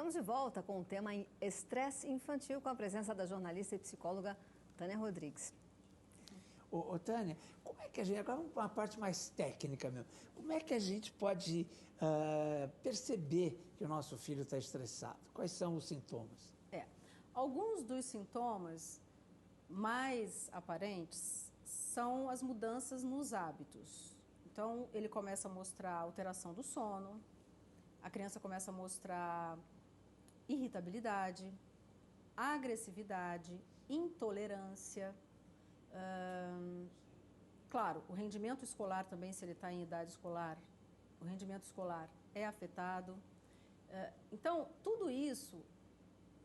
Estamos de volta com o tema estresse infantil, com a presença da jornalista e psicóloga Tânia Rodrigues. Ô, Tânia, como é que a gente, agora uma parte mais técnica mesmo, como é que a gente pode perceber que o nosso filho está estressado? Quais são os sintomas? Alguns dos sintomas mais aparentes são as mudanças nos hábitos. Então, ele começa a mostrar alteração do sono, a criança começa a mostrar irritabilidade, agressividade, intolerância. Claro, o rendimento escolar também, se ele está em idade escolar, o rendimento escolar é afetado. Então, tudo isso,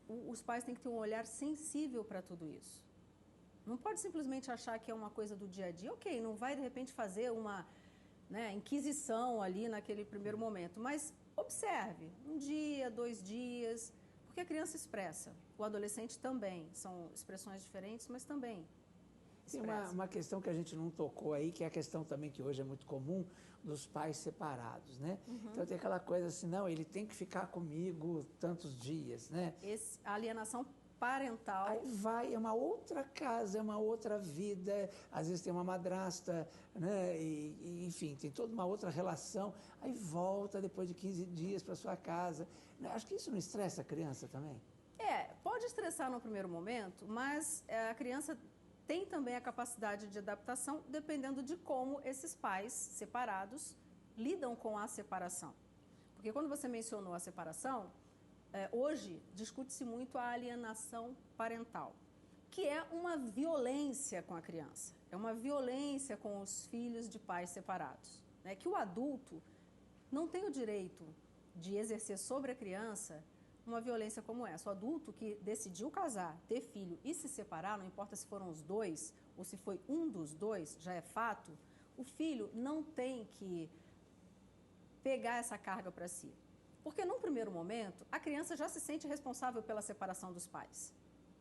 os pais têm que ter um olhar sensível para tudo isso. Não pode simplesmente achar que é uma coisa do dia a dia. Ok, não vai de repente fazer uma inquisição ali naquele primeiro momento, mas observe, 1 dia, 2 dias, porque a criança expressa, o adolescente também, são expressões diferentes, mas também tem uma questão que a gente não tocou aí, que é a questão também que hoje é muito comum, dos pais separados, né? Uhum. Então tem aquela coisa assim, não, ele tem que ficar comigo tantos dias, né? A alienação parental. Aí vai, é uma outra casa, é uma outra vida, às vezes tem uma madrasta, né? Enfim, tem toda uma outra relação, aí volta depois de 15 dias para sua casa. Acho que isso não estressa a criança também? Pode estressar no primeiro momento, mas a criança tem também a capacidade de adaptação, dependendo de como esses pais separados lidam com a separação. Porque quando você mencionou a separação, hoje discute-se muito a alienação parental, que é uma violência com a criança, é uma violência com os filhos de pais separados, né? Que o adulto não tem o direito de exercer sobre a criança uma violência como essa. O adulto que decidiu casar, ter filho e se separar, não importa se foram os dois ou se foi um dos dois, já é fato, o filho não tem que pegar essa carga para si. Porque num primeiro momento, a criança já se sente responsável pela separação dos pais,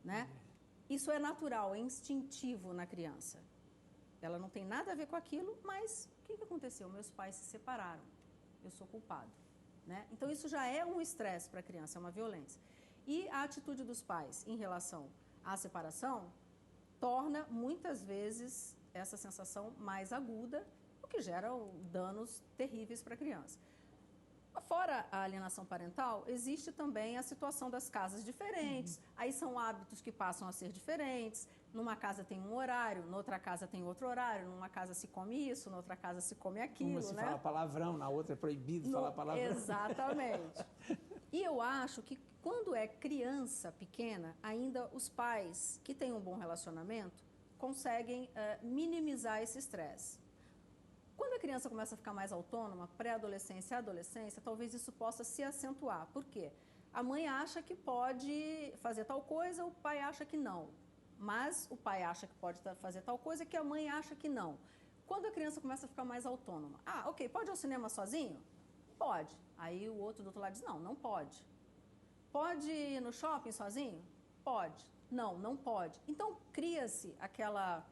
né? Isso é natural, é instintivo na criança. Ela não tem nada a ver com aquilo, mas o que aconteceu? Meus pais se separaram, eu sou culpado. Né? Então, isso já é um estresse para a criança, é uma violência. E a atitude dos pais em relação à separação torna, muitas vezes, essa sensação mais aguda, o que gera danos terríveis para a criança. Fora a alienação parental, existe também a situação das casas diferentes. Aí são hábitos que passam a ser diferentes. Numa casa tem um horário, noutra casa tem outro horário. Numa casa se come isso, noutra casa se come aquilo. Uma se fala palavrão, na outra é proibido falar palavrão. Exatamente. E eu acho que quando é criança pequena, ainda os pais que têm um bom relacionamento conseguem minimizar esse estresse. Quando a criança começa a ficar mais autônoma, pré-adolescência e adolescência, talvez isso possa se acentuar. Por quê? A mãe acha que pode fazer tal coisa, o pai acha que não. Mas o pai acha que pode fazer tal coisa que a mãe acha que não. Quando a criança começa a ficar mais autônoma, ok, pode ir ao cinema sozinho? Pode. Aí o outro do outro lado diz, não pode. Pode ir no shopping sozinho? Pode. Não pode. Então cria-se aquela...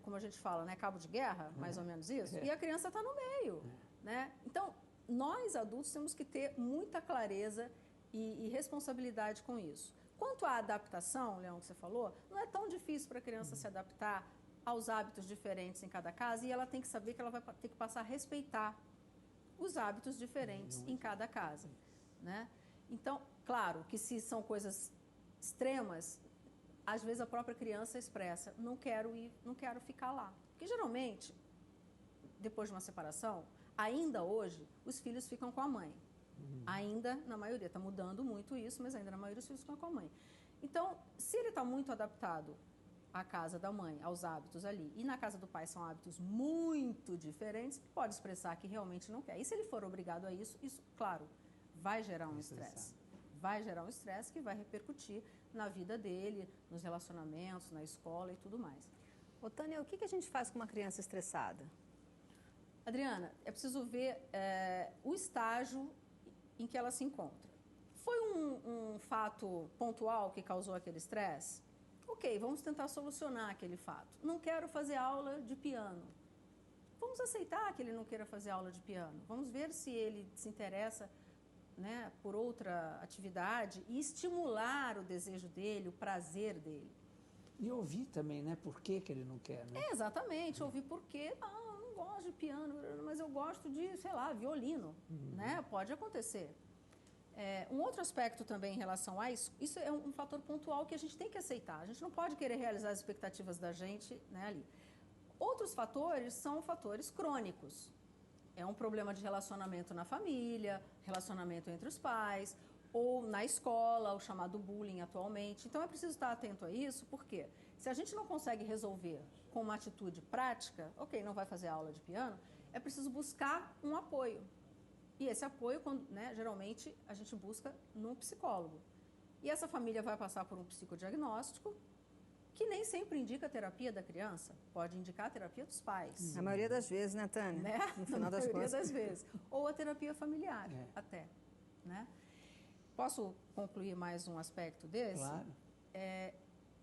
Como a gente fala, né? Cabo de guerra, mais ou menos isso, e a criança está no meio, né? Então, nós adultos temos que ter muita clareza e responsabilidade com isso. Quanto à adaptação, Leão, que você falou, não é tão difícil para a criança se adaptar aos hábitos diferentes em cada casa, e ela tem que saber que ela vai ter que passar a respeitar os hábitos diferentes em cada casa, né? Então, claro que se são coisas extremas, às vezes a própria criança expressa, não quero ir, não quero ficar lá. Porque geralmente, depois de uma separação, ainda hoje, os filhos ficam com a mãe. Ainda, na maioria, está mudando muito isso, mas ainda na maioria os filhos ficam com a mãe. Então, se ele está muito adaptado à casa da mãe, aos hábitos ali, e na casa do pai são hábitos muito diferentes, pode expressar que realmente não quer. E se ele for obrigado a isso, claro, vai gerar um estresse. Vai gerar um estresse que vai repercutir na vida dele, nos relacionamentos, na escola e tudo mais. Ô, Tânia, o que a gente faz com uma criança estressada? Adriana, é preciso ver o estágio em que ela se encontra. Foi um fato pontual que causou aquele estresse? Ok, vamos tentar solucionar aquele fato. Não quero fazer aula de piano. Vamos aceitar que ele não queira fazer aula de piano. Vamos ver se ele se interessa né, por outra atividade e estimular o desejo dele, o prazer dele. E ouvir também, né? Por que que ele não quer, né? Exatamente, ouvir por quê. Não, eu não gosto de piano, mas eu gosto de, sei lá, violino, né? Pode acontecer. Um outro aspecto também em relação a isso é um fator pontual que a gente tem que aceitar. A gente não pode querer realizar as expectativas da gente, né, ali. Outros fatores são fatores crônicos. É um problema de relacionamento na família, relacionamento entre os pais, ou na escola, o chamado bullying atualmente. Então é preciso estar atento a isso, porque se a gente não consegue resolver com uma atitude prática, ok, não vai fazer aula de piano, é preciso buscar um apoio. E esse apoio, né, geralmente, a gente busca num psicólogo. E essa família vai passar por um psicodiagnóstico, que nem sempre indica a terapia da criança, pode indicar a terapia dos pais. A maioria das vezes, né, Tânia? Né? No final das contas. contas. Das vezes. Ou a terapia familiar, até. Né? Posso concluir mais um aspecto desse? Claro.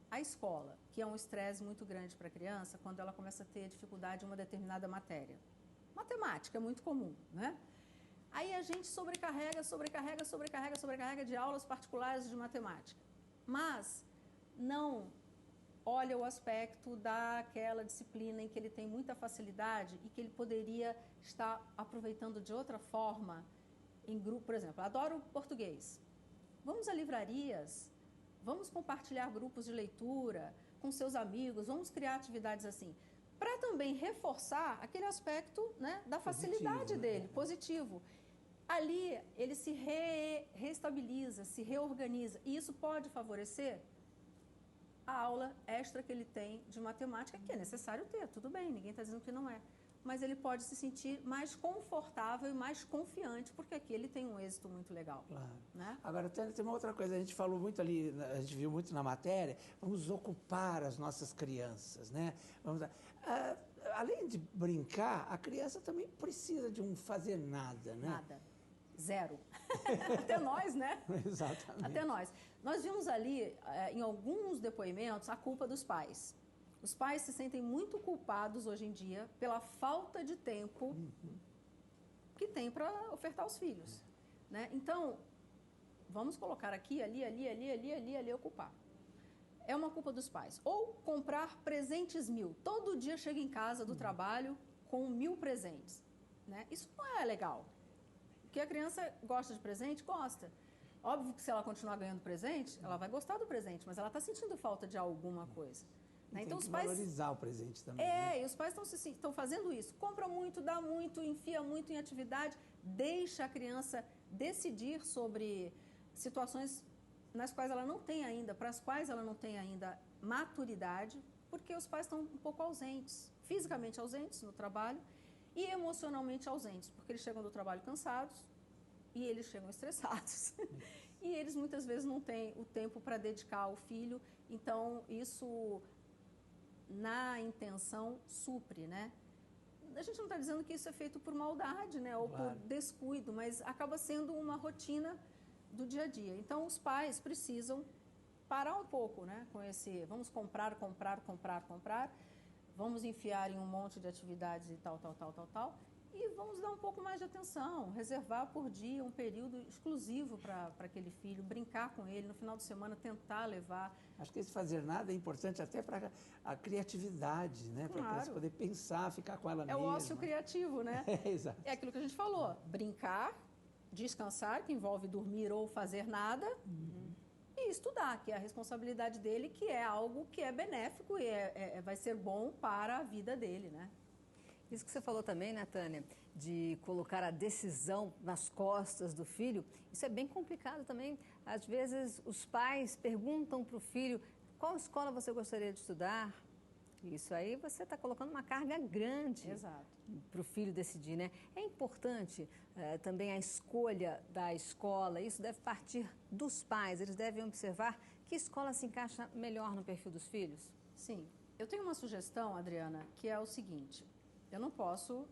A escola, que é um estresse muito grande para a criança, quando ela começa a ter dificuldade em uma determinada matéria. Matemática é muito comum, né? Aí a gente sobrecarrega de aulas particulares de matemática. Mas não olha o aspecto daquela disciplina em que ele tem muita facilidade e que ele poderia estar aproveitando de outra forma em grupo. Por exemplo, adoro português. Vamos a livrarias, vamos compartilhar grupos de leitura com seus amigos, vamos criar atividades assim, para também reforçar aquele aspecto, né, da facilidade positivo, dele, né? Positivo. Ali ele se reestabiliza, se reorganiza, e isso pode favorecer a aula extra que ele tem de matemática, que é necessário ter, tudo bem, ninguém está dizendo que não é. Mas ele pode se sentir mais confortável e mais confiante, porque aqui ele tem um êxito muito legal. Claro. Né? Agora, tem uma outra coisa, a gente falou muito ali, a gente viu muito na matéria, vamos ocupar as nossas crianças, né? Além de brincar, a criança também precisa de um fazer nada, né? Nada. Zero. Até nós, né? Exatamente. Até nós. Nós vimos ali, em alguns depoimentos, a culpa dos pais. Os pais se sentem muito culpados hoje em dia pela falta de tempo que tem para ofertar aos filhos. Né? Então, vamos colocar aqui, ali, ocupar. É uma culpa dos pais. Ou comprar presentes 1000. Todo dia chega em casa do trabalho com 1000 presentes. Né? Isso não é legal. Porque a criança gosta de presente? Gosta. Óbvio que se ela continuar ganhando presente, ela vai gostar do presente, mas ela está sentindo falta de alguma coisa. Né? Então os pais valorizar o presente também. E os pais estão fazendo isso. Compra muito, dá muito, enfia muito em atividade, deixa a criança decidir sobre situações nas quais ela não tem ainda, para as quais ela não tem ainda maturidade, porque os pais estão um pouco ausentes, fisicamente ausentes no trabalho e emocionalmente ausentes, porque eles chegam do trabalho cansados e eles chegam estressados. E eles muitas vezes não têm o tempo para dedicar ao filho, então isso, na intenção, supre, né? A gente não está dizendo que isso é feito por maldade, né? Ou por descuido, mas acaba sendo uma rotina do dia a dia. Então, os pais precisam parar um pouco, né? Com esse, vamos comprar, vamos enfiar em um monte de atividades e tal, e vamos dar um pouco mais de atenção, reservar por dia um período exclusivo para aquele filho, brincar com ele, no final de semana tentar levar. Acho que esse fazer nada é importante até para a criatividade, né? Para a criança poder pensar, ficar com ela mesma. É o ócio criativo, né? Exato. É aquilo que a gente falou, brincar, descansar, que envolve dormir ou fazer nada, e estudar, que é a responsabilidade dele, que é algo que é benéfico e vai ser bom para a vida dele, né? Isso que você falou também, né, Tânia, de colocar a decisão nas costas do filho, isso é bem complicado também. Às vezes os pais perguntam para o filho qual escola você gostaria de estudar. Isso aí você está colocando uma carga grande para o filho decidir, né? É importante também a escolha da escola, isso deve partir dos pais, eles devem observar que escola se encaixa melhor no perfil dos filhos? Sim. Eu tenho uma sugestão, Adriana, que é o seguinte: eu não posso,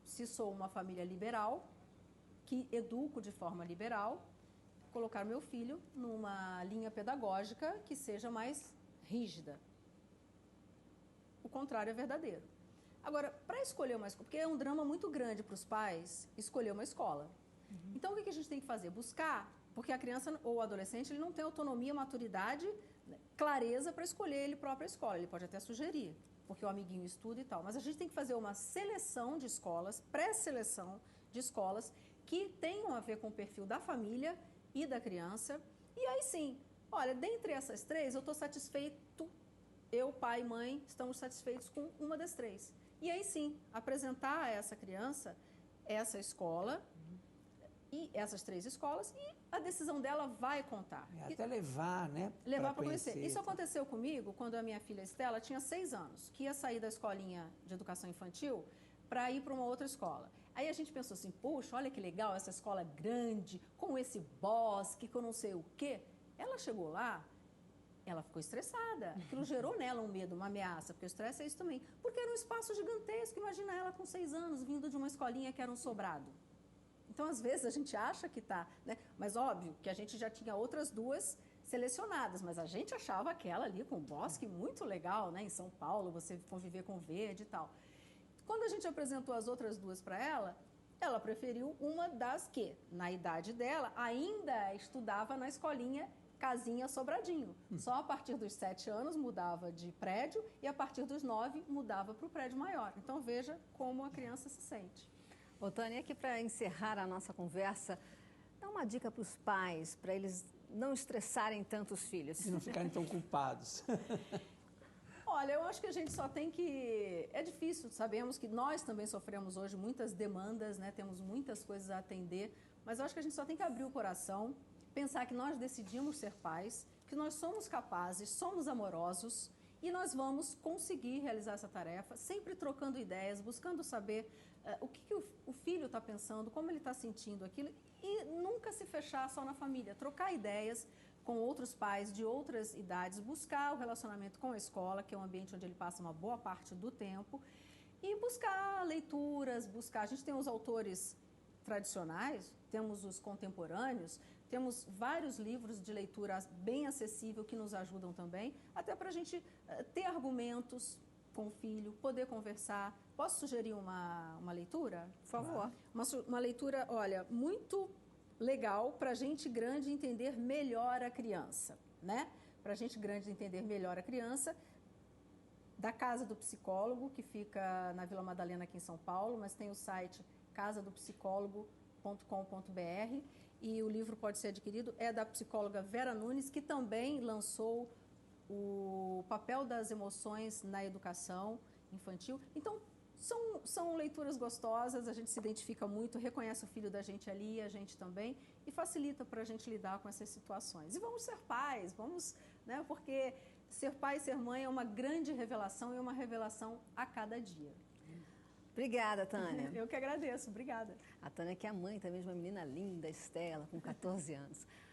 se sou uma família liberal, que educo de forma liberal, colocar meu filho numa linha pedagógica que seja mais rígida. O contrário é verdadeiro. Agora, para escolher uma escola, porque é um drama muito grande para os pais escolher uma escola. Então, o que a gente tem que fazer? Buscar, porque a criança ou o adolescente, ele não tem autonomia, maturidade, clareza para escolher ele próprio a escola. Ele pode até sugerir, porque o amiguinho estuda e tal. Mas a gente tem que fazer uma seleção de escolas, pré-seleção de escolas, que tenham a ver com o perfil da família e da criança. E aí sim, olha, dentre essas três, eu estou satisfeito, eu, pai e mãe, estamos satisfeitos com uma das três. E aí sim, apresentar a essa criança essa escola e essas três escolas, e a decisão dela vai contar. Até levar, né? Levar para conhecer. Isso aconteceu comigo quando a minha filha Estela tinha 6 anos, que ia sair da escolinha de educação infantil para ir para uma outra escola. Aí a gente pensou assim, puxa, olha que legal essa escola grande, com esse bosque, com não sei o quê. Ela chegou lá, ela ficou estressada. Aquilo gerou nela um medo, uma ameaça, porque o estresse é isso também. Porque era um espaço gigantesco. Imagina ela com 6 anos, vindo de uma escolinha que era um sobrado. Então, às vezes, a gente acha que está, né? Mas, óbvio, que a gente já tinha outras duas selecionadas, mas a gente achava aquela ali com um bosque muito legal, né? Em São Paulo, você conviver com verde e tal. Quando a gente apresentou as outras duas para ela preferiu uma das que, na idade dela, ainda estudava na escolinha Casinha Sobradinho. Só a partir dos 7 anos mudava de prédio e a partir dos 9 mudava para o prédio maior. Então, veja como a criança se sente. Ô, Tânia, aqui para encerrar a nossa conversa, dá uma dica para os pais, para eles não estressarem tanto os filhos. E não ficarem tão culpados. Olha, eu acho que a gente só tem que... É difícil, sabemos que nós também sofremos hoje muitas demandas, né? Temos muitas coisas a atender, mas eu acho que a gente só tem que abrir o coração, pensar que nós decidimos ser pais, que nós somos capazes, somos amorosos e nós vamos conseguir realizar essa tarefa, sempre trocando ideias, buscando saber o que o filho está pensando, como ele está sentindo aquilo, e nunca se fechar só na família, trocar ideias com outros pais de outras idades, buscar o relacionamento com a escola, que é um ambiente onde ele passa uma boa parte do tempo, e buscar leituras, a gente tem os autores tradicionais, temos os contemporâneos, temos vários livros de leitura bem acessível que nos ajudam também, até para a gente ter argumentos com o filho, poder conversar. Posso sugerir uma leitura? Por favor. Uma leitura, olha, muito legal para gente grande entender melhor a criança, né? Para gente grande entender melhor a criança, da Casa do Psicólogo, que fica na Vila Madalena, aqui em São Paulo, mas tem o site casadopsicólogo.com.br e o livro pode ser adquirido, é da psicóloga Vera Nunes, que também lançou o papel das emoções na educação infantil. Então, são leituras gostosas, a gente se identifica muito, reconhece o filho da gente ali, a gente também, e facilita para a gente lidar com essas situações. E vamos ser pais, né, porque ser pai e ser mãe é uma grande revelação e uma revelação a cada dia. Obrigada, Tânia. Eu que agradeço, obrigada. A Tânia que é a mãe também de uma menina linda, Estela, com 14 anos.